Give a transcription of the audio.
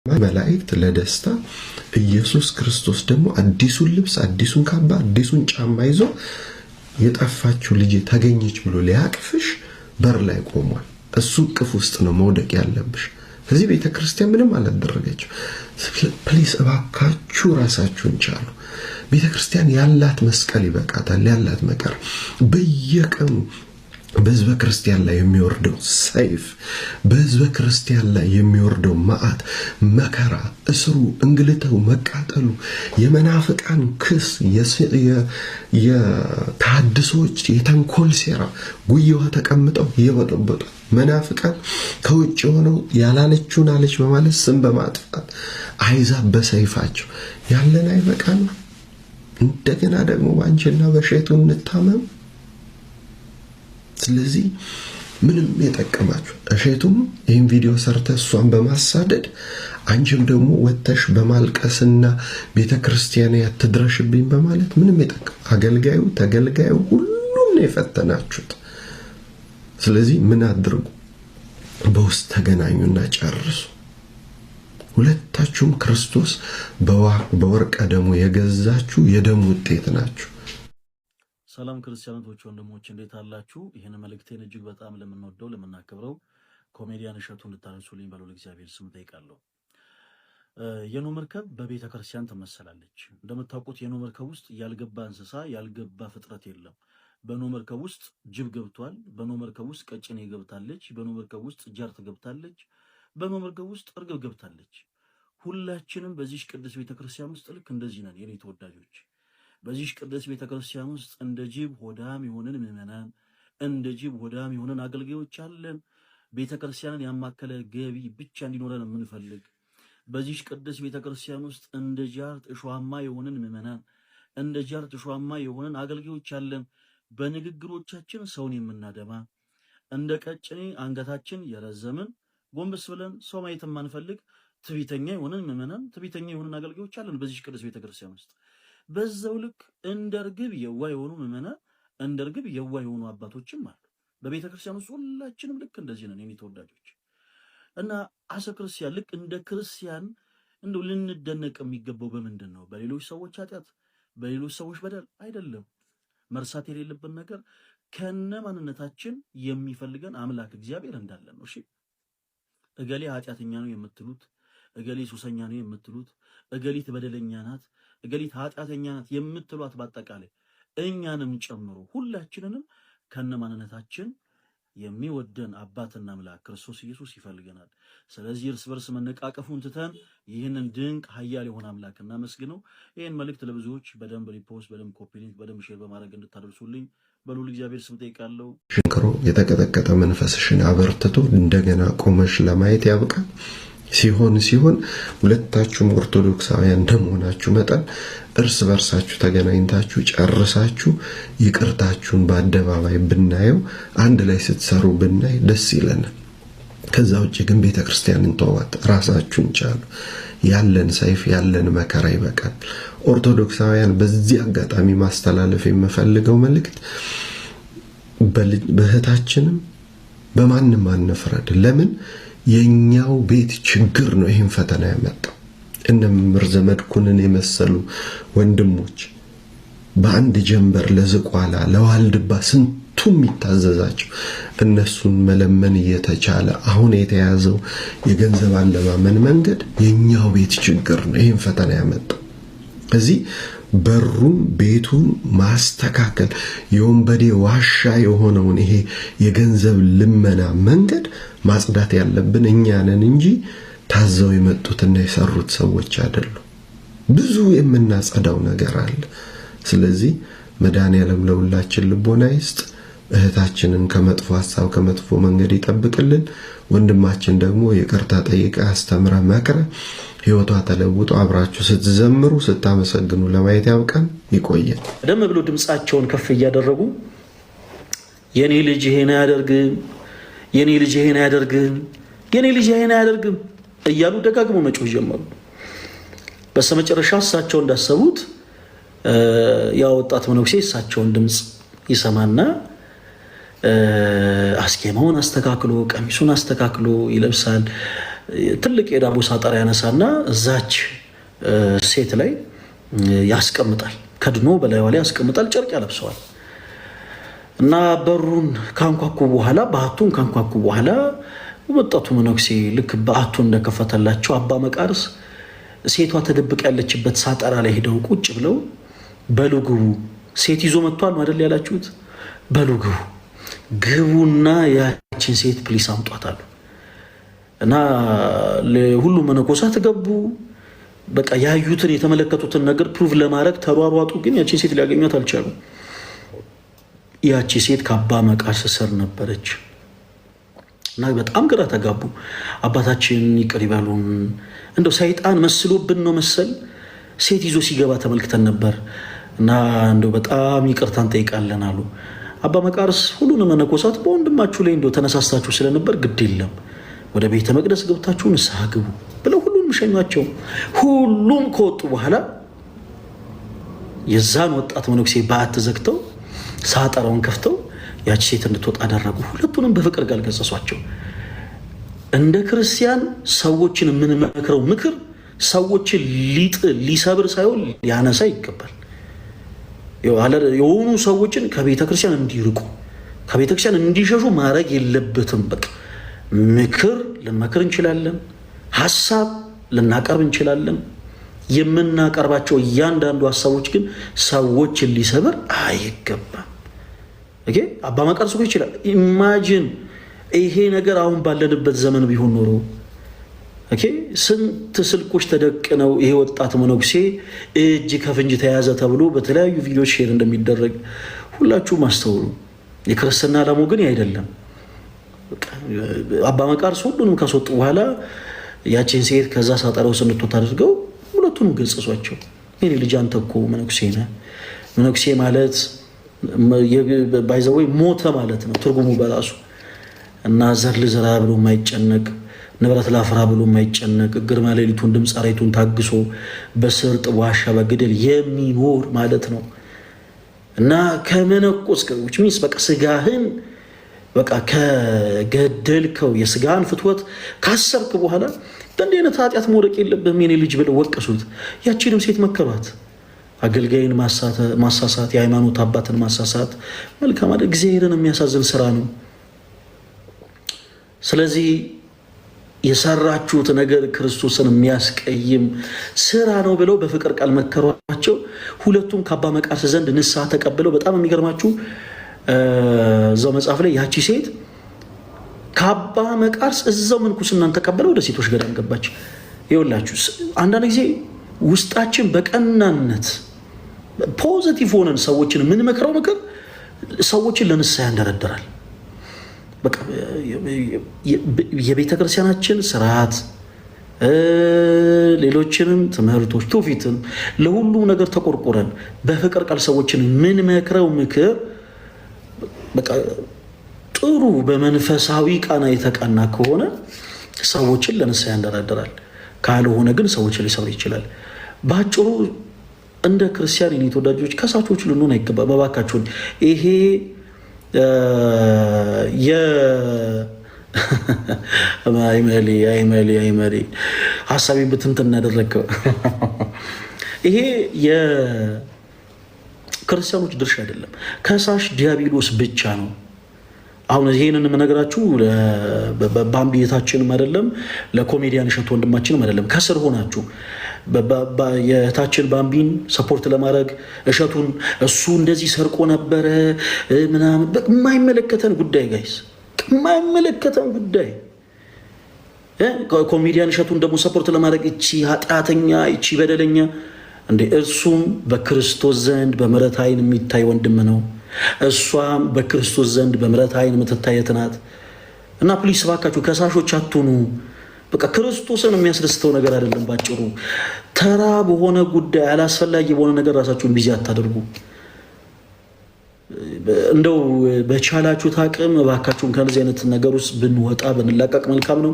መላእክት ለደስታ ኢየሱስ ክርስቶስ ደግሞ አዲሱን ልብስ አዲሱን ካባ አዲሱን ጫማ ይዞ የጠፋችው ልጅ ተገኘች ብሎ ሊያቅፍሽ በር ላይ ቆሟል። እሱ ቅፍ ውስጥ ነው መውደቅ ያለብሽ። ከዚህ ቤተክርስቲያን ምንም አላደረገችው። ፕሊስ እባካችሁ ራሳችሁን ቻሉ። ቤተክርስቲያን ያላት መስቀል ይበቃታል። ያላት መከራ በየቀኑ በህዝበ ክርስቲያን ላይ የሚወርደው ሰይፍ፣ በህዝበ ክርስቲያን ላይ የሚወርደው መዓት፣ መከራ፣ እስሩ፣ እንግልተው፣ መቃጠሉ፣ የመናፍቃን ክስ፣ የታድሶች የተንኮል ሴራ ጉያዋ ተቀምጠው እየበጠበጡ መናፍቃን ከውጭ ሆነው ያላለችውን አለች በማለት ስም በማጥፋት አይዛብ በሰይፋቸው ያለን አይበቃም። እንደገና ደግሞ ባንቺና በሸቱ እንታመም። ስለዚህ ምንም የጠቀማችሁ እሸቱም ይሄን ቪዲዮ ሰርተ እሷን በማሳደድ አንቺም ደግሞ ወተሽ በማልቀስና ቤተክርስቲያን ያትድረሽብኝ በማለት ምንም የጠቀም አገልጋዩ ተገልጋዩ ሁሉም ነው የፈተናችሁት። ስለዚህ ምን አድርጉ? በውስጥ ተገናኙና ጨርሱ። ሁለታችሁም ክርስቶስ በወርቀ ደሙ የገዛችሁ የደሙ ውጤት ናችሁ። ሰላም ክርስቲያኖች ወንድሞች እንዴት አላችሁ? ይሄን መልእክቴን እጅግ በጣም ለምንወደው ለምናከብረው ኮሜዲያን እሸቱ እንድታነሱልኝ በሉል እግዚአብሔር ስም ጠይቃለሁ። የኖህ መርከብ በቤተ ክርስቲያን ትመሰላለች። እንደምታውቁት የኖህ መርከብ ውስጥ ያልገባ እንስሳ ያልገባ ፍጥረት የለም። በኖህ መርከብ ውስጥ ጅብ ገብቷል። በኖህ መርከብ ውስጥ ቀጭኔ ገብታለች። በኖህ መርከብ ውስጥ ጃርት ገብታለች። በኖህ መርከብ ውስጥ እርግብ ገብታለች። ሁላችንም በዚህ ቅዱስ ቤተ ክርስቲያን ውስጥ ልክ እንደዚህ ነን የኔ ተወዳጆች። በዚህ ቅዱስ ቤተክርስቲያን ውስጥ እንደ ጅብ ሆዳም የሆነን ምዕመናን፣ እንደ ጅብ ሆዳም የሆነን አገልጋዮች አለን። ቤተክርስቲያንን ያማከለ ገቢ ብቻ እንዲኖረን የምንፈልግ፣ በዚህ ቅዱስ ቤተክርስቲያን ውስጥ እንደ ጃርት እሾሃማ የሆነን ምዕመናን፣ እንደ ጃርት እሾሃማ የሆነን አገልጋዮች አለን። በንግግሮቻችን ሰውን የምናደማ፣ እንደ ቀጭኔ አንገታችን የረዘምን፣ ጎንበስ ብለን ሰው ማየት የማንፈልግ ትዕቢተኛ የሆነን ምዕመናን፣ ትዕቢተኛ የሆነን አገልጋዮች አለን በዚህ ቅዱስ ቤተክርስቲያን ውስጥ። በዛው ልክ እንደ ርግብ የዋህ የሆኑ ምዕመናን፣ እንደ ርግብ የዋህ የሆኑ አባቶችም አሉ በቤተ ክርስቲያን ውስጥ። ሁላችንም ልክ እንደዚህ ነን የኔ ተወዳጆች። እና አሰ ክርስቲያን ልክ እንደ ክርስቲያን እንደው ልንደነቅ የሚገባው በምንድን ነው? በሌሎች ሰዎች ኃጢአት፣ በሌሎች ሰዎች በደል አይደለም። መርሳት የሌለብን ነገር ከነ ማንነታችን የሚፈልገን አምላክ እግዚአብሔር እንዳለን ነው። እሺ እገሌ ኃጢአተኛ ነው የምትሉት፣ እገሌ ሱሰኛ ነው የምትሉት፣ እገሊት በደለኛ ናት፣ እገሊት ኃጢአተኛ ናት የምትሏት በአጠቃላይ እኛንም ጨምሮ ሁላችንንም ከነማንነታችን የሚወደን አባትና አምላክ ክርስቶስ ኢየሱስ ይፈልገናል። ስለዚህ እርስ በርስ መነቃቀፉን ትተን ይህንን ድንቅ ኃያል የሆነ አምላክ እናመስግነው። ይህን መልእክት ለብዙዎች በደንብ ሪፖስት፣ በደንብ ኮፒ ሊንክ፣ በደንብ ሼር በማድረግ እንድታደርሱልኝ በልዑል እግዚአብሔር ስም ጠይቃለሁ። ሽንክሮ የተቀጠቀጠ መንፈስሽን አበርትቶ እንደገና ቆመሽ ለማየት ያብቃል። ሲሆን ሁለታችሁም ኦርቶዶክሳውያን እንደመሆናችሁ መጠን እርስ በርሳችሁ ተገናኝታችሁ ጨርሳችሁ ይቅርታችሁን በአደባባይ ብናየው፣ አንድ ላይ ስትሰሩ ብናይ ደስ ይለናል። ከዛ ውጭ ግን ቤተክርስቲያንን ተዋት፣ ራሳችሁን ቻሉ። ያለን ሰይፍ ያለን መከራ ይበቃል። ኦርቶዶክሳውያን በዚህ አጋጣሚ ማስተላለፍ የምፈልገው መልእክት በእህታችንም በማንም አንፍረድ። ለምን የኛው ቤት ችግር ነው ይሄን ፈተና ያመጣው። እነ መምህር ዘመድኩንን የመሰሉ ወንድሞች በአንድ ጀንበር ለዝቋላ ለዋልድባ ስንቱም ይታዘዛቸው እነሱን መለመን እየተቻለ አሁን የተያዘው የገንዘብ አለማመን መንገድ የኛው ቤት ችግር ነው ይሄን ፈተና ያመጣው። እዚህ በሩን ቤቱን ማስተካከል የወንበዴ ዋሻ የሆነውን ይሄ የገንዘብ ልመና መንገድ ማጽዳት ያለብን እኛ ነን እንጂ ታዘው የመጡትና የሰሩት ሰዎች አይደሉም። ብዙ የምናጸዳው ነገር አለ። ስለዚህ መድኃኔዓለም ለሁላችን ልቦና ይስጥ። እህታችንን ከመጥፎ ሐሳብ ከመጥፎ መንገድ ይጠብቅልን። ወንድማችን ደግሞ ይቅርታ ጠይቀ አስተምረ መክረ ህይወቷ ተለውጦ አብራችሁ ስትዘምሩ ስታመሰግኑ ለማየት ያብቃን። ይቆየን። ደም ብሎ ድምጻቸውን ከፍ እያደረጉ የኔ ልጅ ይሄን አያደርግም፣ የኔ ልጅ ይሄን አያደርግም፣ የኔ ልጅ ይሄን አያደርግም እያሉ ደጋግሞ መጮህ ጀመሩ። በስተመጨረሻ እሳቸው እንዳሰቡት ያ ወጣት መነኩሴ እሳቸውን ድምጽ ይሰማና አስኬማውን አስተካክሎ ቀሚሱን አስተካክሎ ይለብሳል። ትልቅ የዳቦ ሳጠራ ያነሳና እዛች ሴት ላይ ያስቀምጣል። ከድኖ በላይዋ ላይ ያስቀምጣል። ጨርቅ ያለብሰዋል እና በሩን ካንኳኩ በኋላ በአቱን ካንኳኩ በኋላ ወጣቱ መነኩሴ ልክ በአቱን እንደከፈተላቸው አባ መቃርስ ሴቷ ተደብቃ ያለችበት ሳጠራ ላይ ሄደው ቁጭ ብለው በሉ ግቡ፣ ሴት ይዞ መጥቷል አይደል ያላችሁት፣ በሉ ግቡ፣ ግቡና ያችን ሴት ፕሊስ አምጧታሉ። እና ሁሉ መነኮሳት ገቡ። በቃ ያዩትን የተመለከቱትን ነገር ፕሩቭ ለማድረግ ተሯሯጡ። ግን ያችን ሴት ሊያገኟት አልቻሉም። ያቺ ሴት ከአባ መቃርስ ስር ነበረች እና በጣም ግራ ተጋቡ። አባታችን ይቅር ይበሉን፣ እንደው ሰይጣን መስሎብን ነው መሰል ሴት ይዞ ሲገባ ተመልክተን ነበር እና እንደው በጣም ይቅርታ እንጠይቃለን አሉ። አባ መቃርስ ሁሉንም መነኮሳት በወንድማችሁ ላይ እንደው ተነሳስታችሁ ስለነበር ግድ የለም ወደ ቤተ መቅደስ ገብታችሁ ንስሐ ግቡ ብለው ሁሉንም ሸኟቸው። ሁሉም ከወጡ በኋላ የዛን ወጣት መነኩሴ በዓት ዘግተው ሳጠራውን ከፍተው ያቺ ሴት እንድትወጣ አደረጉ። ሁለቱንም በፍቅር ቃል ገሰጿቸው። እንደ ክርስቲያን ሰዎችን የምንመክረው ምክር ሰዎችን ሊሰብር ሳይሆን ሊያነሳ ይገባል። የሆኑ ሰዎችን ከቤተ ክርስቲያን እንዲርቁ ከቤተ ክርስቲያን እንዲሸሹ ማድረግ የለበትም። በቃ ምክር ልንመክር እንችላለን፣ ሀሳብ ልናቀርብ እንችላለን። የምናቀርባቸው እያንዳንዱ ሀሳቦች ግን ሰዎችን ሊሰብር አይገባም። አባ መቃርስ እኮ ይችላል። ኢማጂን ይሄ ነገር አሁን ባለንበት ዘመን ቢሆን ኖሮ ስንት ስልኮች ተደቅነው ይሄ ወጣት መነኩሴ እጅ ከፍንጅ ተያዘ ተብሎ በተለያዩ ቪዲዮዎች ሼር እንደሚደረግ ሁላችሁም አስተውሉ። የክርስትና ዓላማው ግን አይደለም። አባ መቃርስ ሁሉንም ካስወጡ በኋላ ያችን ሴት ከዛ ሳጠራው ስንትወት አድርገው ሁለቱንም ገጸጿቸው። የኔ ልጅ አንተ እኮ መነኩሴ ነህ። መነኩሴ ማለት ባይዘወይ ሞተ ማለት ነው ትርጉሙ በራሱ እና ዘር ልዝራ ብሎ የማይጨነቅ ንብረት ላፍራ ብሎ የማይጨነቅ ግርማ ሌሊቱን ድምፅ አራዊቱን ታግሶ በስርጥ ዋሻ በገደል የሚኖር ማለት ነው። እና ከመነኮስ ከውጭ ሚስ በቃ ስጋህን በቃ ከገደልከው የስጋህን ፍትወት ካሰብክ በኋላ በእንዲህ አይነት ኃጢአት መውደቅ የለብህም የኔ ልጅ ብለው ወቀሱት። ያቺንም ሴት መከሯት። አገልጋይን ማሳሳት፣ የሃይማኖት አባትን ማሳሳት መልካም አይደል፣ እግዚአብሔርን የሚያሳዝን ስራ ነው። ስለዚህ የሰራችሁት ነገር ክርስቶስን የሚያስቀይም ስራ ነው ብለው በፍቅር ቃል መከሯቸው። ሁለቱም ከአባ መቃርስ ዘንድ ንስሐ ተቀብለው በጣም የሚገርማችሁ እዛው መጽሐፍ ላይ ያቺ ሴት ከአባ መቃርስ እዛው ምንኩስናን ተቀበለው ወደ ሴቶች ገዳም ገባች። ይኸውላችሁ አንዳንድ ጊዜ ውስጣችን በቀናነት ፖዚቲቭ ሆነን ሰዎችን የምንመክረው ምክር ሰዎችን ለንስሐ ያንደረድራል። የቤተ ክርስቲያናችን ስርዓት፣ ሌሎችንም ትምህርቶች፣ ትውፊትን ለሁሉም ነገር ተቆርቆረን በፍቅር ቃል ሰዎችን የምንመክረው ምክር ጥሩ በመንፈሳዊ ቃና የተቃና ከሆነ ሰዎችን ለንስሐ ያንደረድራል። ካልሆነ ግን ሰዎችን ሊሰብር ይችላል። በአጭሩ እንደ ክርስቲያን የኔ ተወዳጆች ከሳቾች ልንሆን አይገባም። እባካችሁን ይሄ አይመሌ ሀሳቤን ብትንትን እናደረገው ይሄ የክርስቲያኖች ድርሻ አይደለም። ከሳሽ ዲያብሎስ ብቻ ነው። አሁን ይሄንን የምነግራችሁ በባምቢየታችንም አይደለም፣ ለኮሜዲያን እሸቱ ወንድማችንም አይደለም። ከስር ሆናችሁ የታችን ባምቢን ሰፖርት ለማድረግ እሸቱን እሱ እንደዚህ ሰርቆ ነበረ ምናምን የማይመለከተን ጉዳይ ጋይስ፣ የማይመለከተን ጉዳይ። ኮሜዲያን እሸቱን ደግሞ ሰፖርት ለማድረግ እቺ ኃጢአተኛ እቺ በደለኛ እንዴ! እርሱም በክርስቶስ ዘንድ በምሕረት ዓይን የሚታይ ወንድም ነው። እሷም በክርስቶስ ዘንድ በምሕረት ዓይን የምትታየት ናት። እና ፕሊስ እባካችሁ ከሳሾች አትሁኑ። በቃ ክርስቶስን የሚያስደስተው ነገር አይደለም። ባጭሩ ተራ በሆነ ጉዳይ አላስፈላጊ በሆነ ነገር ራሳችሁን ቢዚ አታደርጉ። እንደው በቻላችሁት አቅም እባካችሁን ከዚህ አይነት ነገር ውስጥ ብንወጣ ብንላቀቅ መልካም ነው።